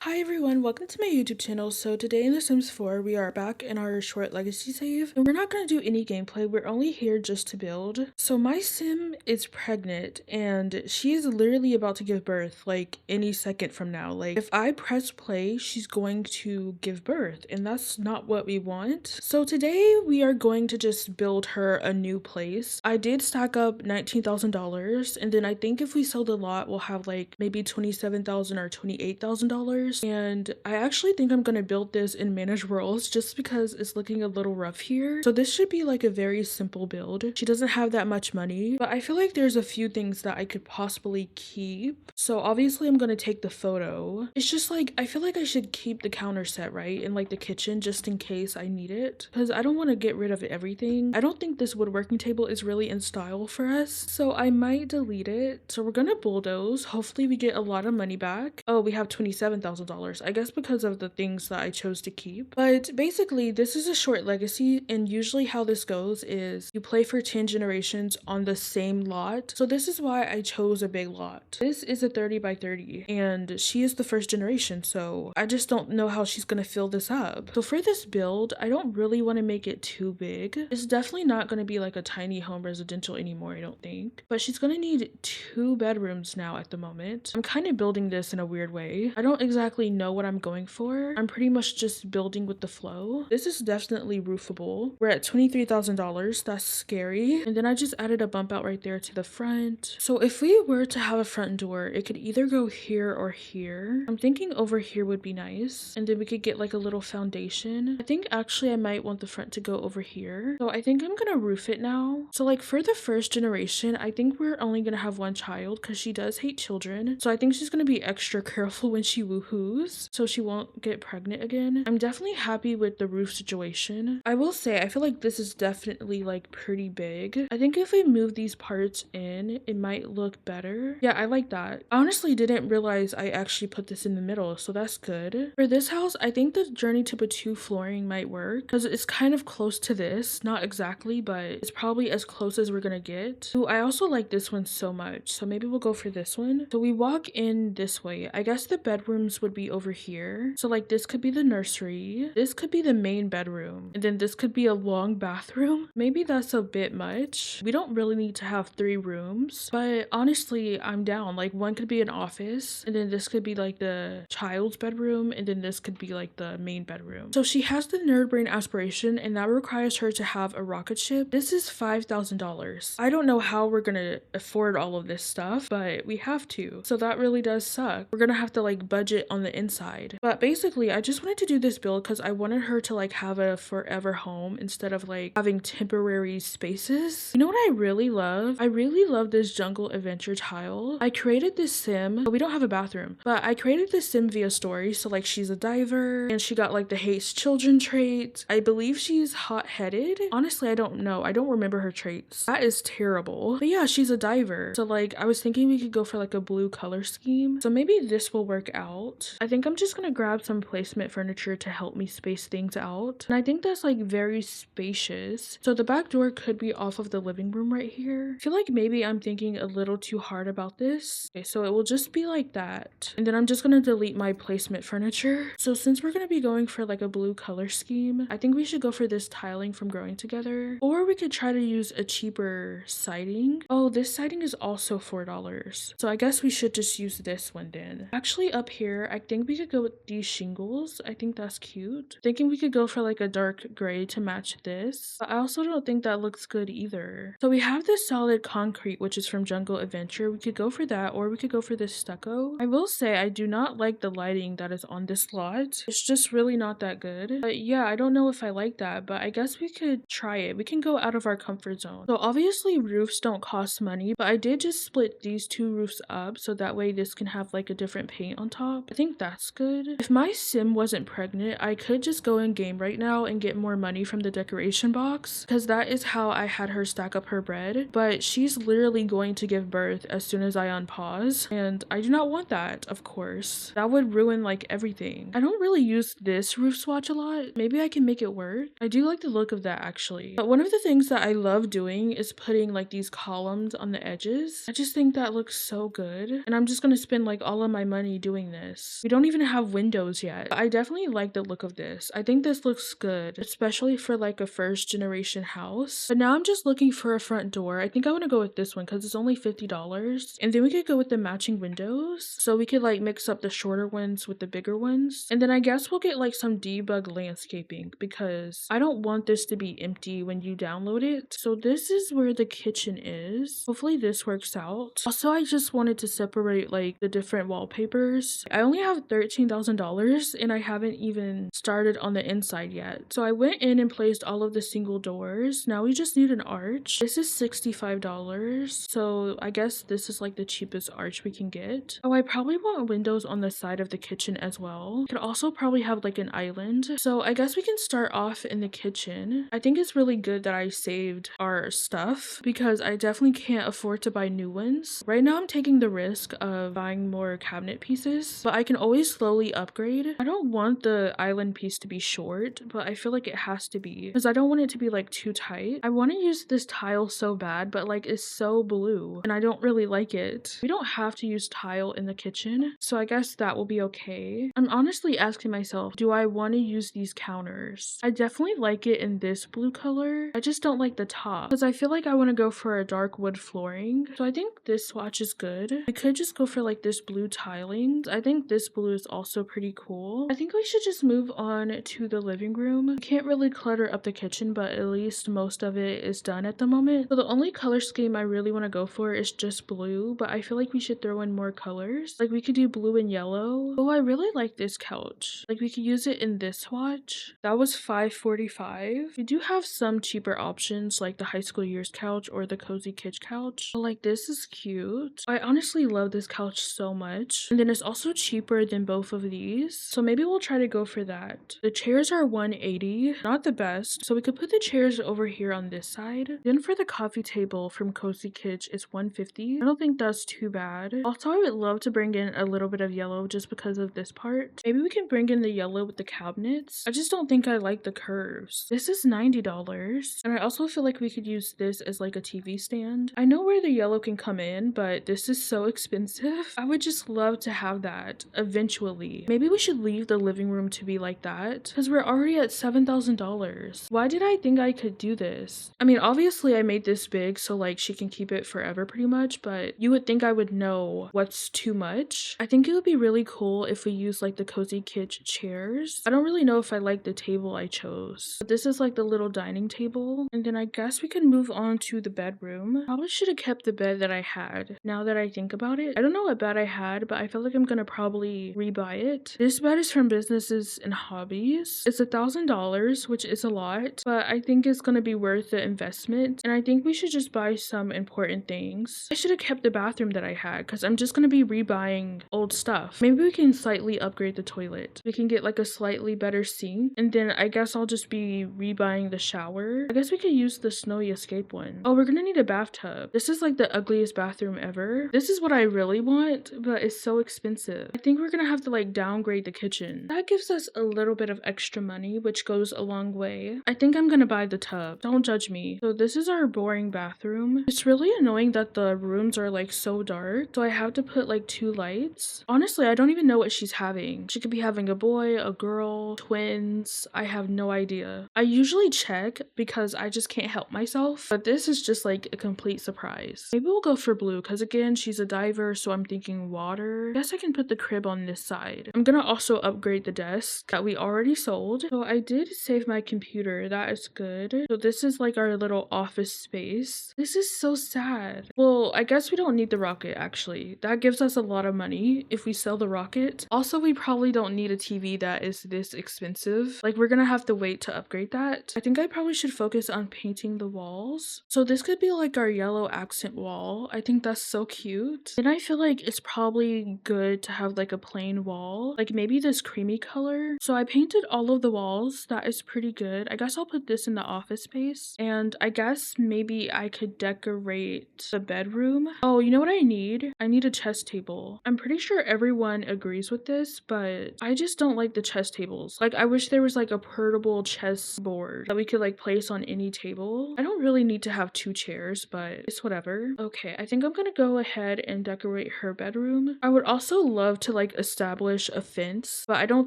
Hi everyone, welcome to my YouTube channel. So today in The Sims 4, we are back in our short legacy save, and we're not going to do any gameplay. We're only here just to build. So my sim is pregnant, and she is literally about to give birth like any second from now. Like if I press play, she's going to give birth, and that's not what we want. So today we are going to just build her a new place. I did stack up $19,000, and then I think if we sell the lot, we'll have like maybe $27,000 or $28,000. And I actually think I'm gonna build this in manage worlds just because it's looking a little rough here. So this should be like a very simple build. She doesn't have that much money, but I feel like there's a few things that I could possibly keep. So obviously I'm gonna take the photo. It's just like I feel like I should keep the counter set, right, in like the kitchen just in case I need it, because I don't want to get rid of everything. I don't think this woodworking table is really in style for us, so I might delete it. So we're gonna bulldoze. Hopefully we get a lot of money back. Oh, we have $27,000, I guess, because of the things that I chose to keep. But basically this is a short legacy, and usually how this goes is you play for 10 generations on the same lot. So this is why I chose a big lot. This is a 30 by 30, and she is the first generation, so I just don't know how she's gonna fill this up. So for this build, I don't really want to make it too big. It's definitely not going to be like a tiny home residential anymore, I don't think, but she's gonna need 2 bedrooms now at the moment. I'm kind of building this in a weird way. I don't exactly know what I'm going for. I'm pretty much just building with the flow. This is definitely roofable. We're at $23,000. That's scary. And then I just added a bump out right there to the front. So if we were to have a front door, it could either go here or here. I'm thinking over here would be nice, and then we could get like a little foundation. I think actually I might want the front to go over here, so I think I'm gonna roof it now. So like for the first generation, I think we're only gonna have 1 child because she does hate children, so I think she's gonna be extra careful when she woohoos so she won't get pregnant again. I'm definitely happy with the roof situation. I will say I feel like this is definitely like pretty big. I think if we move these parts in, it might look better. Yeah, I like that. I honestly didn't realize I actually put this in the middle, so that's good. For this house, I think the journey to Batu flooring might work because it's kind of close to this. Not exactly, but it's probably as close as we're gonna get. Ooh, I also like this one so much, so maybe we'll go for this one. So we walk in this way. I guess the bedrooms would be over here. So like this could be the nursery. This could be the main bedroom. And then this could be a long bathroom. Maybe that's a bit much. We don't really need to have 3 rooms, but honestly, I'm down. Like one could be an office, and then this could be like the child's bedroom, and then this could be like the main bedroom. So she has the nerd brain aspiration, and that requires her to have a rocket ship. This is $5,000. I don't know how we're gonna afford all of this stuff, but we have to. So that really does suck. We're gonna have to like budget on the inside. But basically, I just wanted to do this build because I wanted her to like have a forever home instead of like having temporary spaces. You know what I really love? I really love this jungle adventure tile. I created this sim, but we don't have a bathroom, but I created this sim via story. So like she's a diver, and she got like the hates children trait. I believe she's hot-headed. Honestly, I don't know. I don't remember her traits. That is terrible. But yeah, she's a diver. So like I was thinking we could go for like a blue color scheme. So maybe this will work out. I think I'm just gonna grab some placement furniture to help me space things out. And I think that's like very spacious. So the back door could be off of the living room right here. I feel like maybe I'm thinking a little too hard about this. Okay, so it will just be like that. And then I'm just gonna delete my placement furniture. So since we're gonna be going for like a blue color scheme, I think we should go for this tiling from Growing Together. Or we could try to use a cheaper siding. Oh, this siding is also $4. So I guess we should just use this one then. Actually up here, I think we could go with these shingles. I think that's cute. Thinking we could go for like a dark gray to match this. But I also don't think that looks good either. So we have this solid concrete, which is from Jungle Adventure. We could go for that, or we could go for this stucco. I will say I do not like the lighting that is on this lot. It's just really not that good. But yeah, I don't know if I like that, but I guess we could try it. We can go out of our comfort zone. So obviously roofs don't cost money, but I did just split these 2 roofs up so that way this can have like a different paint on top. I think that's good. If my sim wasn't pregnant, I could just go in game right now and get more money from the decoration box, because that is how I had her stack up her bread. But she's literally going to give birth as soon as I unpause, and I do not want that, of course. That would ruin like everything. I don't really use this roof swatch a lot. Maybe I can make it work. I do like the look of that actually. But one of the things that I love doing is putting like these columns on the edges. I just think that looks so good, and I'm just gonna spend like all of my money doing this. this. We don't even have windows yet. I definitely like the look of this. I think this looks good, especially for like a first generation house. But now I'm just looking for a front door. I think I want to go with this one because it's only $50. And then we could go with the matching windows. So we could like mix up the shorter ones with the bigger ones. And then I guess we'll get like some debug landscaping because I don't want this to be empty when you download it. So this is where the kitchen is. Hopefully this works out. Also, I just wanted to separate like the different wallpapers. I only have $13,000 and I haven't even started on the inside yet. So I went in and placed all of the single doors. Now we just need an arch. This is $65. So I guess this is like the cheapest arch we can get. Oh, I probably want windows on the side of the kitchen as well. Could also probably have like an island. So I guess we can start off in the kitchen. I think it's really good that I saved our stuff because I definitely can't afford to buy new ones. Right now I'm taking the risk of buying more cabinet pieces, but I can always slowly upgrade. I don't want the island piece to be short, but I feel like it has to be because I don't want it to be like too tight. I want to use this tile so bad, but like it's so blue and I don't really like it. We don't have to use tile in the kitchen, so I guess that will be okay. I'm honestly asking myself, do I want to use these counters? I definitely like it in this blue color. I just don't like the top because I feel like I want to go for a dark wood flooring. So I think this swatch is good. We could just go for like this blue tiling. I think this blue is also pretty cool. I think we should just move on to the living room. We can't really clutter up the kitchen, but at least most of it is done at the moment. So the only color scheme I really want to go for is just blue, but I feel like we should throw in more colors. Like we could do blue and yellow. Oh, I really like this couch. Like we could use it in this swatch. That was $5.45. We do have some cheaper options like the high school years couch or the cozy kitsch couch. But like this is cute. I honestly love this couch so much. And then it's also cheaper than both of these. So maybe we'll try to go for that. The chairs are $180. Not the best. So we could put the chairs over here on this side. Then for the coffee table from Cozy Kitsch it's $150. I don't think that's too bad. Also, I would love to bring in a little bit of yellow just because of this part. Maybe we can bring in the yellow with the cabinets. I just don't think I like the curves. This is $90. And I also feel like we could use this as like a TV stand. I know where the yellow can come in, but this is so expensive. I would just love to have that eventually. Maybe we should leave the living room to be like that because we're already at $7,000. Why did I think I could do this? I mean, obviously I made this big so like she can keep it forever pretty much, but you would think I would know what's too much. I think it would be really cool if we use like the Cozy Kitsch chairs. I don't really know if I like the table I chose. But this is like the little dining table. And then I guess we can move on to the bedroom. Probably should have kept the bed that I had. Now that I think about it, I don't know what bed I had, but I feel like I'm gonna probably rebuy it. This bed is from Businesses and Hobbies. It's $1,000, which is a lot, but I think it's gonna be worth the investment. And I think we should just buy some important things. I should have kept the bathroom that I had because I'm just gonna be rebuying old stuff. Maybe we can slightly upgrade the toilet. We can get like a slightly better sink, and then I guess I'll just be rebuying the shower. I guess we could use the snowy escape one. Oh, we're gonna need a bathtub. This is like the ugliest bathroom ever. This is what I really want, but it's so expensive. I think we're gonna have to like downgrade the kitchen. That gives us a little bit of extra money, which goes a long way. I think I'm gonna buy the tub. Don't judge me. So this is our boring bathroom. It's really annoying that the rooms are like so dark, so I have to put like 2 lights. Honestly, I don't even know what she's having. She could be having a boy, a girl, twins. I have no idea. I usually check because I just can't help myself, but this is just like a complete surprise. Maybe we'll go for blue because again, she's a diver, so I'm thinking water. I guess I can put the crib on this side. I'm gonna also upgrade the desk that we already sold. So I did save my computer. That is good. So this is like our little office space. This is so sad. Well, I guess we don't need the rocket actually. That gives us a lot of money if we sell the rocket. Also, we probably don't need a TV that is this expensive. Like we're gonna have to wait to upgrade that. I think I probably should focus on painting the walls. So this could be like our yellow accent wall. I think that's so cute. And I feel like it's probably good to have like a plain wall. Like maybe this creamy color. So I painted all of the walls. That is pretty good. I guess I'll put this in the office space. And I guess maybe I could decorate the bedroom. Oh, you know what I need? I need a chess table. I'm pretty sure everyone agrees with this, but I just don't like the chess tables. Like I wish there was like a portable chess board that we could like place on any table. I don't really need to have 2 chairs, but it's whatever. Okay, I think I'm gonna go ahead and decorate her bedroom. I would also love to like establish a fence, but I don't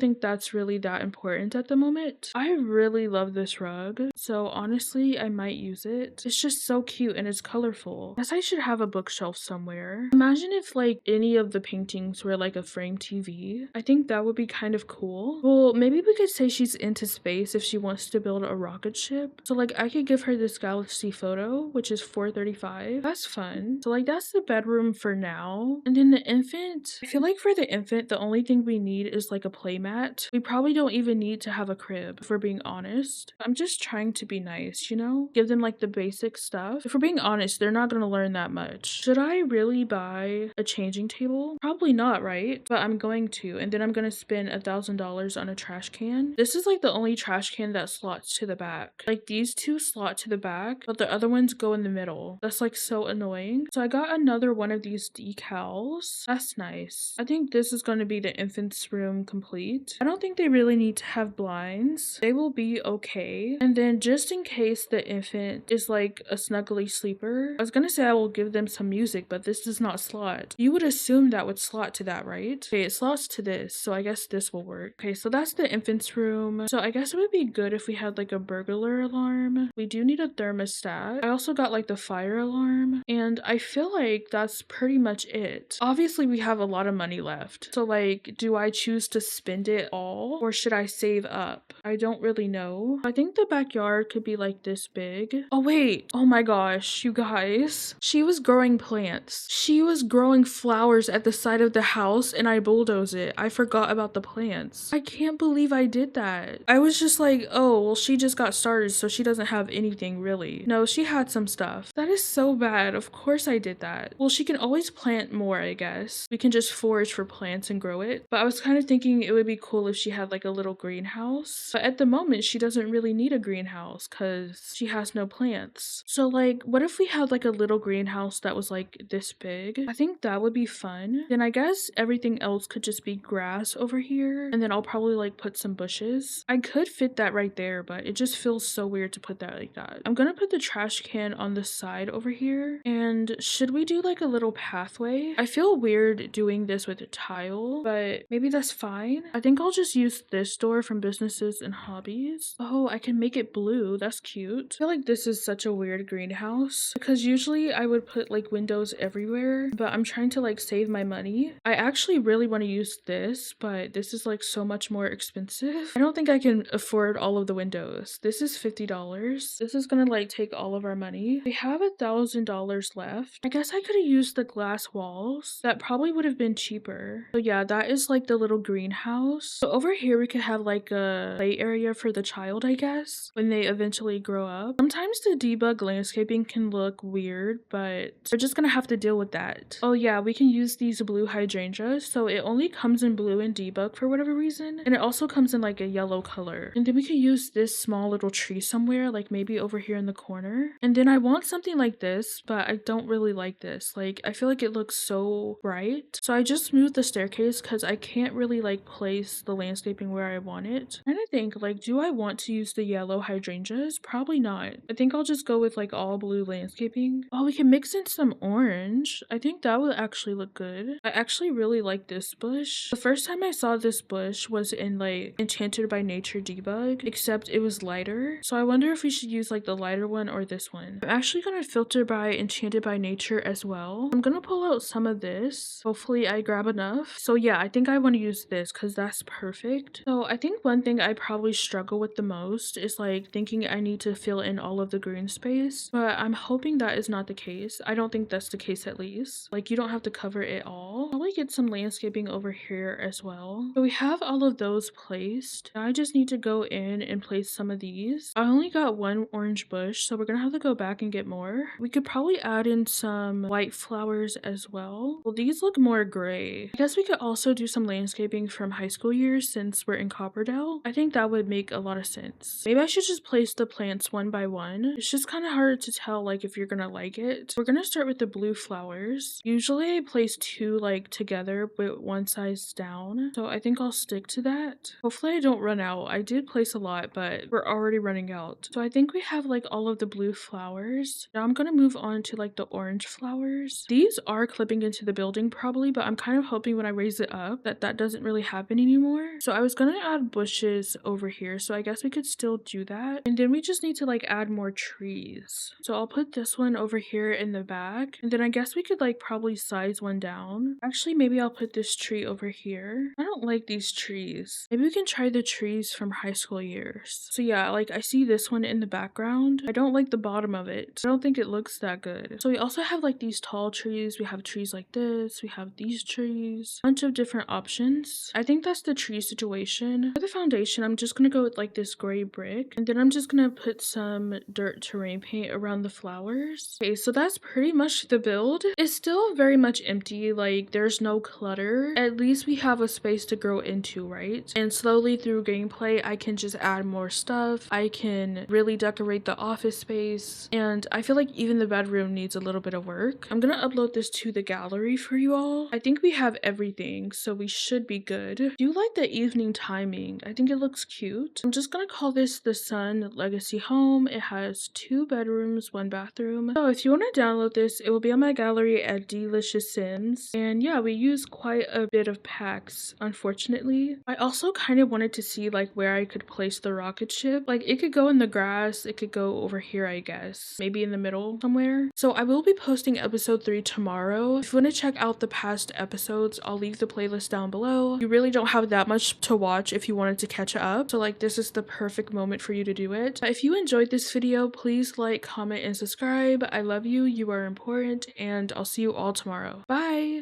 think that's really that important at the moment. I really love this rug, so honestly, I might use it. It's just so cute and it's colorful. Guess I should have a bookshelf somewhere. Imagine if like any of the paintings were like a frame TV. I think that would be kind of cool. Well, maybe we could say she's into space if she wants to build a rocket ship. So like I could give her this galaxy photo, which is 435. That's fun. So like that's the bedroom for now. And then the infant, I feel like for the infant, the only thing we need is like a playmat. We probably don't even need to have a crib, if we're being honest. I'm just trying to be nice, you know? Give them like the basic stuff. If we're being honest, they're not gonna learn that much. Should I really buy a changing table? Probably not, right? But I'm going to, and then I'm gonna spend $1,000 on a trash can. This is like the only trash can that slots to the back. Like these two slot to the back, but the other ones go in the middle. That's like so annoying. So I got another one of these decals. That's nice. I think this is gonna be the infant's room complete. I don't think they really need to have blinds. They will be okay. And then just in case the infant is like a snuggly sleeper, I was gonna say I will give them some music, but this does not slot. You would assume that would slot to that, right? Okay, it slots to this, so I guess this will work. Okay, so that's the infant's room. So I guess it would be good if we had like a burglar alarm. We do need a thermostat. I also got like the fire alarm, and I feel like that's pretty much it. Obviously, we have a lot of money left. So like, do I choose to spend it all or should I save up? I don't really know. I think the backyard could be like this big. Oh wait, oh my gosh, you guys. She was growing plants. She was growing flowers at the side of the house and I bulldozed it. I forgot about the plants. I can't believe I did that. I was just like, oh, well, she just got started, so she doesn't have anything really. No, she had some stuff. That is so bad. Of course I did that. Well, she can always plant more, I guess. We can just forage for plants and grow it. But I was kind of thinking it would be cool if she had like a little greenhouse. But at the moment, she doesn't really need a greenhouse because she has no plants. So like, what if we had like a little greenhouse that was like this big? I think that would be fun. Then I guess everything else could just be grass over here. And then I'll probably like put some bushes. I could fit that right there, but it just feels so weird to put that like that. I'm gonna put the trash can on the side over here. And should we do like a little pathway? I feel weird doing this with a tile, but maybe that's fine. I think I'll just use this door from businesses and hobbies. Oh, I can make it blue. That's cute. I feel like this is such a weird greenhouse because usually I would put like windows everywhere, but I'm trying to like save my money. I actually really want to use this, but this is like so much more expensive. I don't think I can afford all of the windows. This is $50. This is gonna like take all of our money. We have $1,000 left. I guess I could have used the glass walls. That probably would have been cheaper. So yeah, that is like the little greenhouse. So over here we could have like a play area for the child, I guess, when they eventually grow up. Sometimes the debug landscaping can look weird, but we're just gonna have to deal with that. Oh yeah, we can use these blue hydrangeas. So it only comes in blue in debug for whatever reason. And it also comes in like a yellow color. And then we could use this small little tree somewhere, like maybe over here in the corner. And then I want something like this, but I don't really like this. Like, I feel like it looks so bright. So I just moved the staircase because I can't really like place the landscaping where I want it. And I think like, do I want to use the yellow hydrangeas? Probably not. I think I'll just go with like all blue landscaping. Oh, we can mix in some orange. I think that would actually look good. I actually really like this bush. The first time I saw this bush was in like Enchanted by Nature debug, except it was lighter. So I wonder if we should use like the lighter one or this one. I'm actually gonna filter by Enchanted by Nature as well. I'm gonna pull out some of this. Hopefully I grab enough. So yeah, I think I want to use this because that's perfect. So I think one thing I probably struggle with the most is like thinking I need to fill in all of the green space, but I'm hoping that is not the case. I don't think that's the case at least. Like you don't have to cover it all. Probably get some landscaping over here as well. So we have all of those placed. Now I just need to go in and place some of these. I only got one orange bush, so we're gonna have to go back and get more. We could probably add in some white flowers as well. Well, these look more gray. I guess we could also do some landscaping from high school years since we're in Copperdale. I think that would make a lot of sense. Maybe I should just place the plants one by one. It's just kind of hard to tell like if you're gonna like it. We're gonna start with the blue flowers. Usually I place two like together but one size down, so I think I'll stick to that. Hopefully I don't run out. I did place a lot, but we're already running out. So I think we have like all of the blue flowers. Now I'm gonna move on to like the orange flowers. These are clipping into the building probably, but I'm kind of hoping when when I raise it up that doesn't really happen anymore. So I was gonna add bushes over here, so I guess we could still do that. And then we just need to like add more trees. So I'll put this one over here in the back, and then I guess we could like probably size one down. Actually, maybe I'll put this tree over here. I don't like these trees. Maybe we can try the trees from high school years. So yeah, like I see this one in the background. I don't like the bottom of it. I don't think it looks that good. So we also have like these tall trees. We have trees like this. We have these trees. Bunch of different options. I think that's the tree situation. For the foundation, I'm just gonna go with like this gray brick, and then I'm just gonna put some dirt terrain paint around the flowers. Okay, so that's pretty much the build. It's still very much empty, like there's no clutter. At least we have a space to grow into, right? And slowly through gameplay, I can just add more stuff. I can really decorate the office space, and I feel like even the bedroom needs a little bit of work. I'm gonna upload this to the gallery for you all. I think we have everything, so we should be good. Do you like the evening timing? I think it looks cute. I'm just gonna call this the Sun Legacy Home. It has 2 bedrooms, 1 bathroom. So if you want to download this, it will be on my gallery at Delicious Sims. And yeah, we use quite a bit of packs, unfortunately. I also kind of wanted to see like where I could place the rocket ship. Like it could go in the grass, it could go over here, I guess. Maybe in the middle somewhere. So I will be posting episode 3 tomorrow. If you want to check out the past episodes, I'll leave the playlist down below. You really don't have that much to watch if you wanted to catch up. So like this is the perfect moment for you to do it. But if you enjoyed this video, please like, comment, and subscribe. I love you. You are important, and I'll see you all tomorrow. Bye!